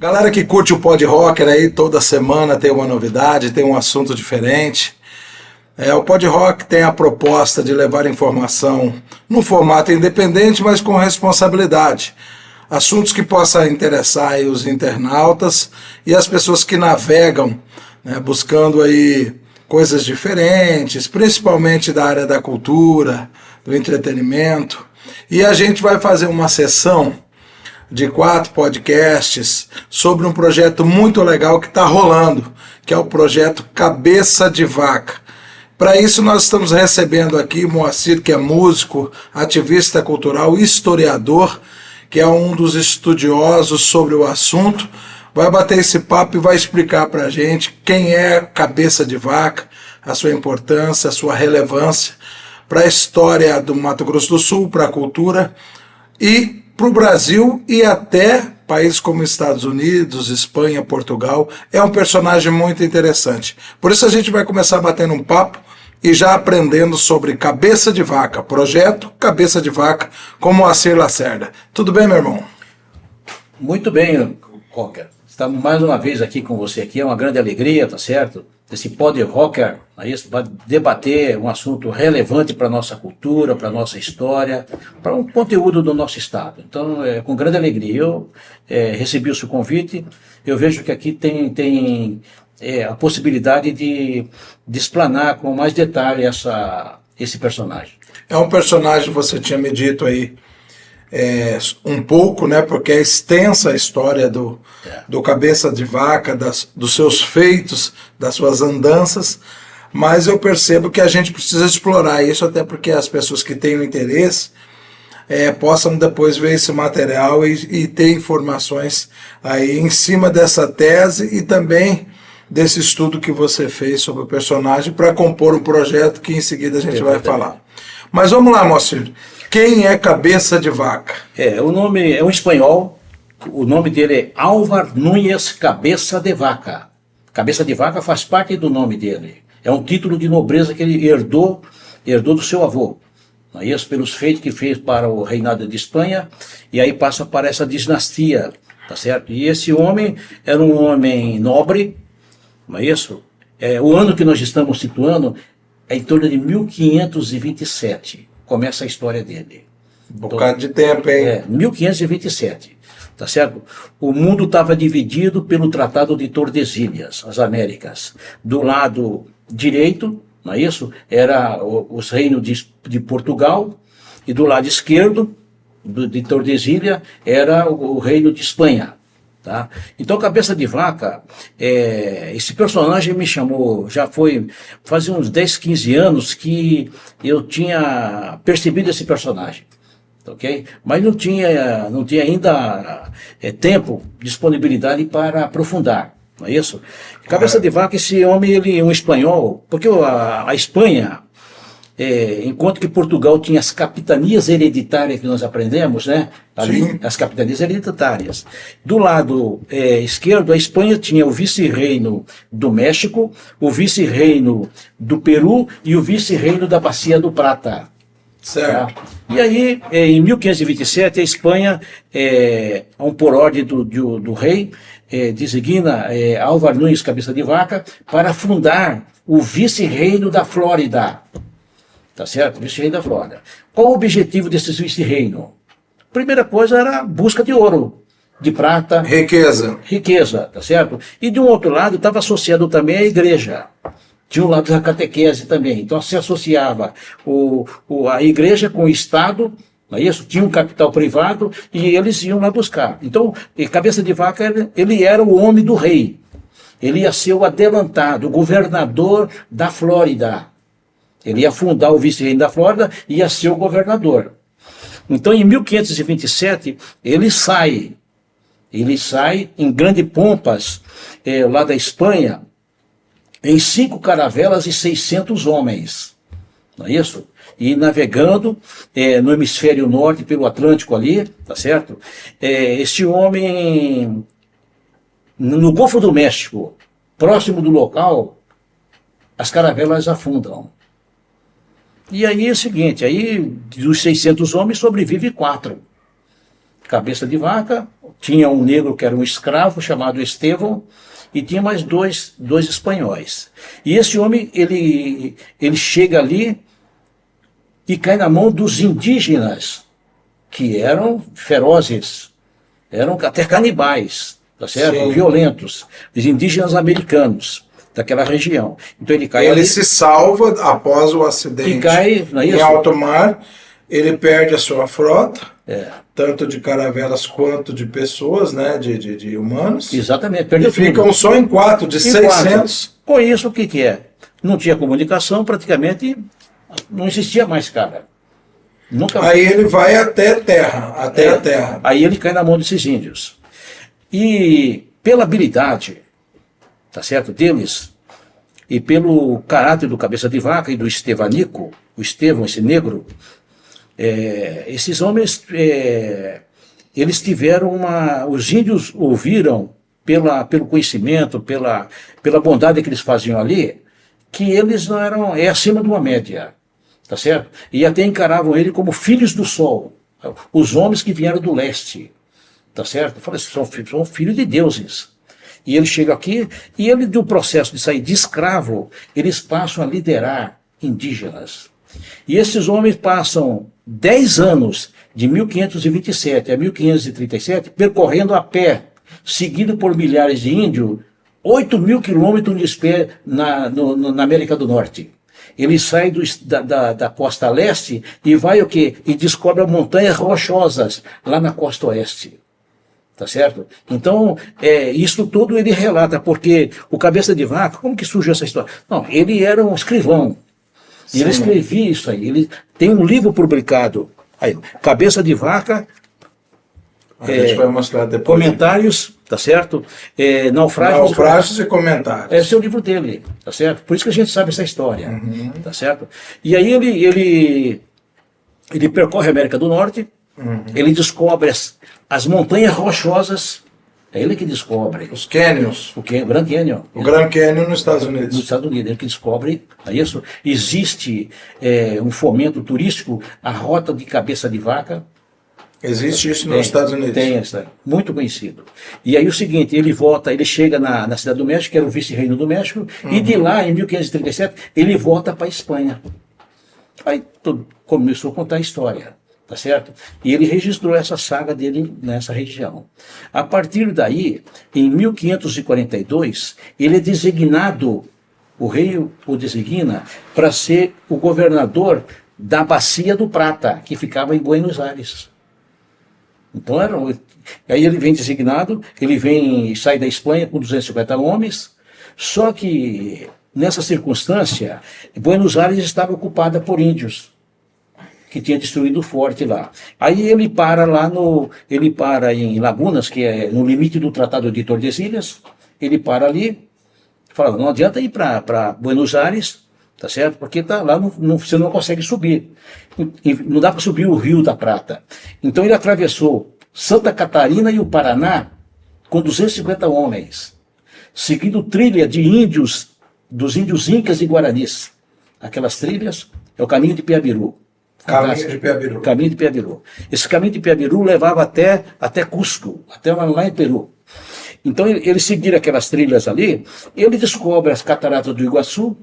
Galera que curte o Pod Rocker aí, toda semana tem uma novidade, tem um assunto diferente. O Pod Rock tem a proposta de levar informação num formato independente, mas com responsabilidade. Assuntos que possam interessar aí os internautas e as pessoas que navegam, né, buscando aí coisas diferentes, principalmente da área da cultura, do entretenimento. E a gente vai fazer uma sessão de 4 podcasts sobre um projeto muito legal que está rolando, que é o projeto Cabeça de Vaca. Para isso nós estamos recebendo aqui Moacir, que é músico, ativista cultural, historiador, que é um dos estudiosos sobre o assunto. Vai bater esse papo e vai explicar para a gente quem é Cabeça de Vaca, a sua importância, a sua relevância para a história do Mato Grosso do Sul, para a cultura e para o Brasil e até países como Estados Unidos, Espanha, Portugal. É um personagem muito interessante. Por isso a gente vai começar batendo um papo e já aprendendo sobre Cabeça de Vaca, projeto Cabeça de Vaca, com Moacir Lacerda. Tudo bem, meu irmão? Muito bem, Rocker. Estamos mais uma vez aqui com você aqui, é uma grande alegria, tá certo? Esse Pod Rocker, é isso, para debater um assunto relevante para a nossa cultura, para a nossa história, para um conteúdo do nosso estado. Então, é com grande alegria. Eu recebi o seu convite, eu vejo que aqui tem a possibilidade de explanar com mais detalhe esse personagem. É um personagem, você tinha me dito aí, um pouco, né, porque é extensa a história do Cabeça de Vaca, dos seus feitos, das suas andanças, mas eu percebo que a gente precisa explorar isso, até porque as pessoas que têm o interesse possam depois ver esse material e ter informações aí em cima dessa tese e também desse estudo que você fez sobre o personagem para compor um projeto que em seguida a gente vai falar. Mas vamos lá, Moacir. Quem é Cabeça de Vaca? O nome é um espanhol, o nome dele é Álvar Núñez Cabeça de Vaca. Cabeça de Vaca faz parte do nome dele. É um título de nobreza que ele herdou do seu avô. Não é isso? Pelos feitos que fez para o reinado de Espanha, e aí passa para essa dinastia, tá certo? E esse homem era um homem nobre, não é isso? O ano que nós estamos situando é em torno de 1527. Começa a história dele. Um bocado de tempo, hein? 1527, tá certo? O mundo estava dividido pelo Tratado de Tordesilhas, as Américas. Do lado direito, não é isso? Era os reinos de Portugal, e do lado esquerdo, de Tordesilhas, era o reino de Espanha. Tá? Então, Cabeça de Vaca, esse personagem me chamou, fazia uns 10, 15 anos que eu tinha percebido esse personagem, ok? Mas não tinha ainda tempo, disponibilidade para aprofundar, não é isso? Cabeça de Vaca, esse homem, ele é um espanhol, porque a Espanha, enquanto que Portugal tinha as capitanias hereditárias que nós aprendemos, né? Ali, Sim. as capitanias hereditárias. Do lado esquerdo, a Espanha tinha o vice-reino do México, o vice-reino do Peru e o vice-reino da Bacia do Prata. Certo. Tá? E aí, em 1527, a Espanha, por ordem do rei, designa Álvar Núñez Cabeça de Vaca para fundar o vice-reino da Flórida. Tá certo? Vice-reino da Flórida. Qual o objetivo desses vice-reino? Primeira coisa era a busca de ouro, de prata. Riqueza, tá certo? E de um outro lado estava associado também à igreja. Tinha um lado da catequese também. Então se associava a igreja com o Estado, não é isso? Tinha um capital privado e eles iam lá buscar. Então, Cabeça de Vaca, ele era o homem do rei. Ele ia ser o adelantado, o governador da Flórida. Ele ia fundar o vice-reino da Flórida e ia ser o governador. Então, em 1527, ele sai em grandes pompas lá da Espanha, em 5 caravelas e 600 homens. Não é isso? E navegando no hemisfério norte, pelo Atlântico ali, tá certo? Este homem, no Golfo do México, próximo do local, as caravelas afundam. E aí é o seguinte, aí dos 600 homens sobrevive 4. cabeça de vaca, tinha um negro que era um escravo chamado Estevão, e tinha mais dois espanhóis. E esse homem, ele chega ali e cai na mão dos indígenas, que eram ferozes, eram até canibais, tá certo? Sim. Violentos, os indígenas americanos daquela região. Então ele cai Ele ali, se salva após o acidente e cai, não é em isso? alto mar, ele perde a sua frota, É, tanto de caravelas quanto de pessoas, né, de humanos, exatamente, e perdeu tudo. ficam só em 4 de E 600. com isso, o que que é? Não tinha comunicação, praticamente não existia mais cara. Nunca mais. Aí ele vai até terra, até a terra. Aí ele cai na mão desses índios. E pela habilidade, tá certo, deles, e pelo caráter do Cabeça de Vaca e do Estevanico, o Estevão, esse negro, esses homens, eles tiveram os índios ouviram pelo conhecimento, pela bondade que eles faziam ali, que eles não eram, acima de uma média, tá certo? E até encaravam ele como filhos do sol, os homens que vieram do leste, tá certo? Eu falei, são filhos de deuses. E ele chega aqui, e ele, do processo de sair de escravo, eles passam a liderar indígenas. E esses homens passam 10 anos, de 1527 a 1537, percorrendo a pé, seguido por milhares de índios, 8.000 quilômetros de pé na América do Norte. Ele sai da costa leste e vai o quê? E descobre montanhas rochosas lá na costa oeste. Tá certo? Então, isso tudo ele relata, porque o Cabeça de Vaca, como que surgiu essa história? Não, ele era um escrivão. E ele escrevia isso aí. Ele tem um livro publicado, aí, Cabeça de Vaca, A gente vai mostrar depois. comentários, tá certo? Naufrágios e comentários. Esse é o livro dele, tá certo? Por isso que a gente sabe essa história, Uhum. tá certo? E aí ele percorre a América do Norte, ele descobre as montanhas rochosas, é ele que descobre. Os Canyons. O Grand Canyon. O Grand Canyon nos Estados Nos Unidos. Estados Unidos, ele que descobre, é isso? Existe um fomento turístico, a Rota de Cabeça de Vaca. Existe isso nos Estados Unidos. Tem essa, muito conhecido. E aí o seguinte, ele volta, ele chega na Cidade do México, que era o vice-reino do México, e de lá, em 1537, ele volta para a Espanha. Aí começou a contar a história, tá certo? E ele registrou essa saga dele nessa região. A partir daí, em 1542, ele é designado, o rei o designa, para ser o governador da Bacia do Prata, que ficava em Buenos Aires. Então, aí ele vem designado, sai da Espanha com 250 homens, só que nessa circunstância, Buenos Aires estava ocupada por índios, que tinha destruído o forte lá. Aí ele para em Lagunas, que é no limite do Tratado de Tordesilhas, ele para ali, fala, não adianta ir para Buenos Aires, tá certo? Porque lá você não consegue subir. Não dá para subir o Rio da Prata. Então ele atravessou Santa Catarina e o Paraná com 250 homens, seguindo trilha de índios, dos índios incas e guaranis. Aquelas trilhas é o caminho de Piabiru. Caminho de Piabiru. Caminho de Piabiru. Esse caminho de Piabiru levava até Cusco, até lá em Peru. Então ele seguir aquelas trilhas ali, ele descobre as cataratas do Iguaçu,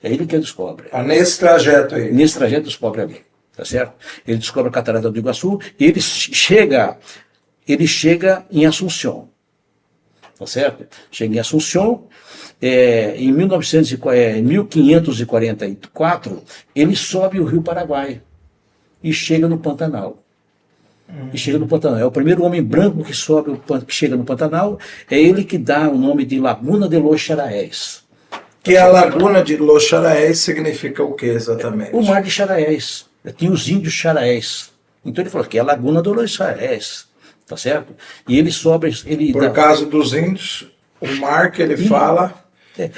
é ele que descobre. Nesse trajeto aí. Nesse trajeto descobre ali, tá certo? Ele descobre a catarata do Iguaçu e ele chega em Assunção, tá certo? Chega em Assunção, em 1544, ele sobe o Rio Paraguai e chega no Pantanal. E chega no Pantanal. É o primeiro homem branco que chega no Pantanal, é ele que dá o nome de Laguna de los Charaés. Que a Laguna de Los Charaés significa o que exatamente? O mar de Charaés. Tinha os índios Charaés. Então ele falou que é a Laguna de los Charaés. Tá certo? E ele sobe. Por causa dos índios, o mar que ele fala.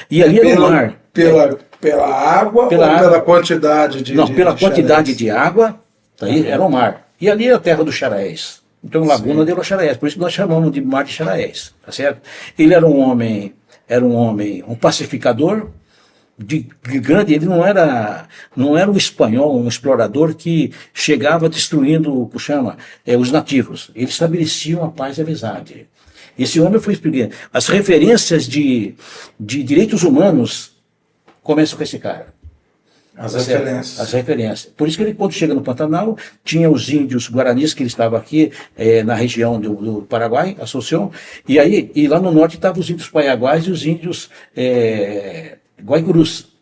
E ali era o mar. Pela água ou pela quantidade de. Não, pela de quantidade Charaés? de água, tá aí, era o mar. E ali é a terra dos Charaés. Então, Laguna de los Charaés. Por isso que nós chamamos de mar de Charaés. Tá certo? Ele era um homem, um pacificador, de grande, ele não era um espanhol, um explorador que chegava destruindo, como chama, os nativos. Ele estabelecia uma paz e amizade. Esse homem foi explicar. As referências de direitos humanos começam com esse cara. As referências. As referências. Por isso que ele, quando chega no Pantanal, tinha os índios guaranis, que ele estava aqui na região do Paraguai, Assunção, e lá no norte estavam os índios paiaguás e os índios guaicurus.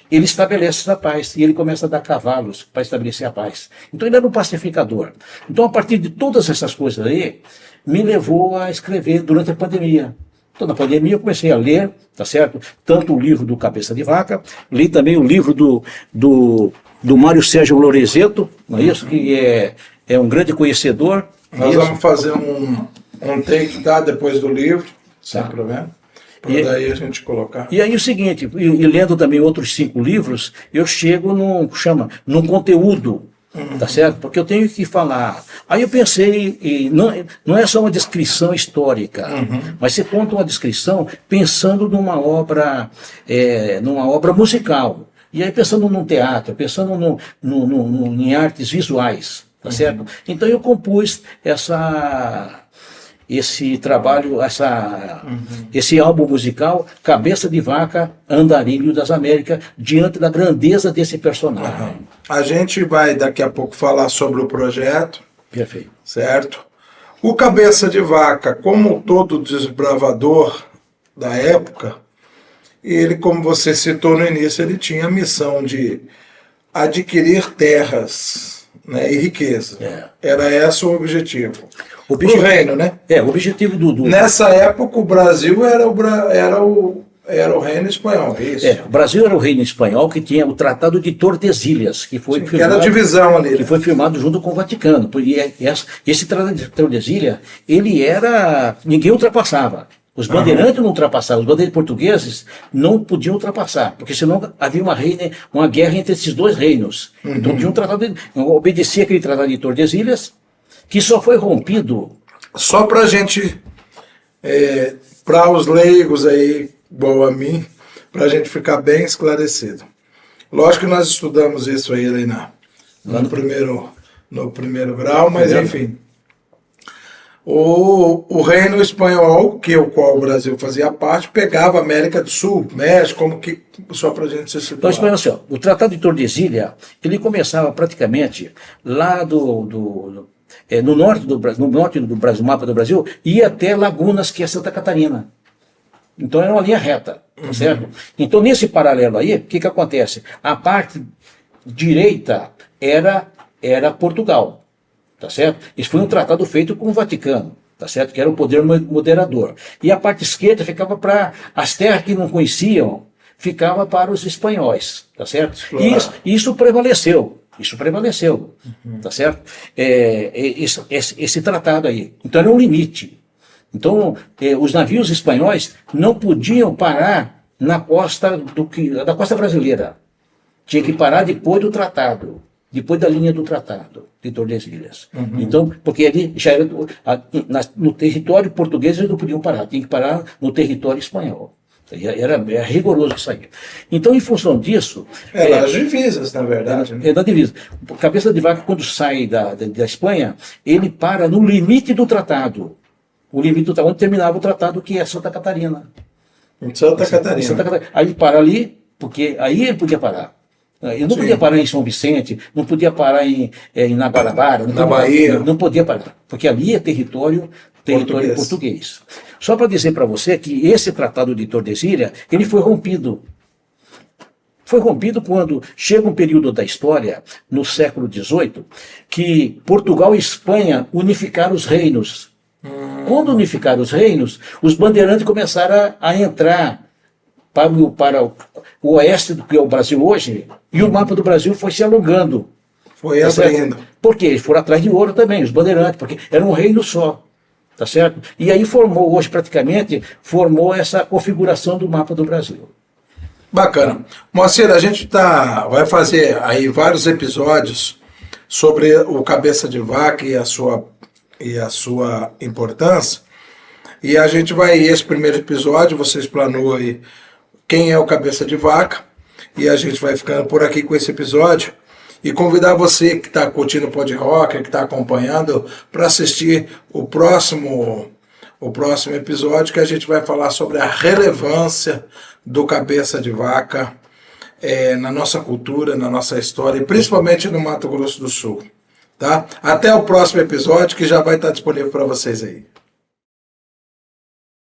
Ele estabelece a paz e ele começa a dar cavalos para estabelecer a paz. Então ele era um pacificador. Então, a partir de todas essas coisas aí, me levou a escrever durante a pandemia. Então, na pandemia, eu comecei a ler, tá certo? Tanto o livro do Cabeça de Vaca, li também o livro do Mário Sérgio Lorenzetto, não é isso? Que é um grande conhecedor. Nós vamos fazer um take, tá? Depois do livro, sem problema. Para daí a gente colocar. E aí o seguinte, e lendo também outros 5 livros, eu chego num conteúdo, tá certo? Porque eu tenho que falar. Aí eu pensei, não é só uma descrição histórica, mas você conta uma descrição pensando numa obra musical. E aí pensando num teatro, pensando em artes visuais, tá certo? Então eu compus esse trabalho, esse álbum musical, Cabeça de Vaca, Andarilho das Américas, diante da grandeza desse personagem. A gente vai daqui a pouco falar sobre o projeto. Perfeito. Certo? O Cabeça de Vaca, como todo desbravador da época, ele, como você citou no início, ele tinha a missão de adquirir terras, né, e riqueza. Era esse o objetivo. O reino, né? O objetivo do... Nessa época, o Brasil era o reino espanhol, é isso? O Brasil era o reino espanhol que tinha o Tratado de Tordesilhas, que foi firmado, que era a divisão ali. Que foi firmado junto com o Vaticano. E esse Tratado de Tordesilhas, ninguém ultrapassava. Os bandeirantes não ultrapassavam, os bandeirantes portugueses não podiam ultrapassar, porque senão havia uma guerra entre esses dois reinos. Então tinha um tratado, obedecia aquele Tratado de Tordesilhas, que só foi rompido. Só para a gente, para os leigos aí, igual a mim, para a gente ficar bem esclarecido. Lógico que nós estudamos isso aí, lá no primeiro grau, mas enfim. O reino espanhol, o qual o Brasil fazia parte, pegava a América do Sul, México, só para a gente se situar. Então, assim, o Tratado de Tordesilhas, ele começava praticamente lá no norte do Brasil, mapa do Brasil, ia até Lagunas, que é Santa Catarina. Então era uma linha reta, certo? Então, nesse paralelo aí, o que acontece? A parte direita era Portugal. Tá certo? Isso foi um tratado feito com o Vaticano, tá certo? Que era o poder moderador. E a parte esquerda ficava para as terras que não conheciam, ficava para os espanhóis, tá certo? E isso prevaleceu. Tá certo? Esse tratado aí. Então era um limite. Então os navios espanhóis não podiam parar na costa da costa brasileira. Tinha que parar depois do tratado. Depois da linha do Tratado de Tordesilhas. Então, porque ali já era no território português eles não podiam parar, tinha que parar no território espanhol. Era rigoroso isso aí. Então, em função disso... As divisas, na verdade. É da divisa. Cabeça de Vaca, quando sai da Espanha, ele para no limite do tratado. O limite do tratado, onde terminava o tratado, que é Santa Catarina. Santa Catarina. Aí ele para ali, porque aí ele podia parar. Eu não podia parar em São Vicente, não podia parar em Guanabara, na Bahia. Não podia parar, porque ali é território português. Só para dizer para você que esse Tratado de Tordesilhas, ele foi rompido. Foi rompido quando chega um período da história, no século XVIII, que Portugal e Espanha unificaram os reinos. Quando unificaram os reinos, os bandeirantes começaram a entrar para o oeste do que é o Brasil hoje, e o mapa do Brasil foi se alongando. Foi abrindo. Por quê? Eles foram atrás de ouro também, os bandeirantes, porque era um reino só. Tá certo? E aí hoje praticamente, essa configuração do mapa do Brasil. Bacana. Moacir, a gente vai fazer aí vários episódios sobre o Cabeça de Vaca e a sua importância. E a gente esse primeiro episódio, você explanou aí quem é o Cabeça de Vaca. E a gente vai ficando por aqui com esse episódio. E convidar você que está curtindo o Pod Rock, que está acompanhando, para assistir o próximo episódio, que a gente vai falar sobre a relevância do cabeça de vaca na nossa cultura, na nossa história, e principalmente no Mato Grosso do Sul. Tá? Até o próximo episódio, que já vai estar disponível para vocês aí.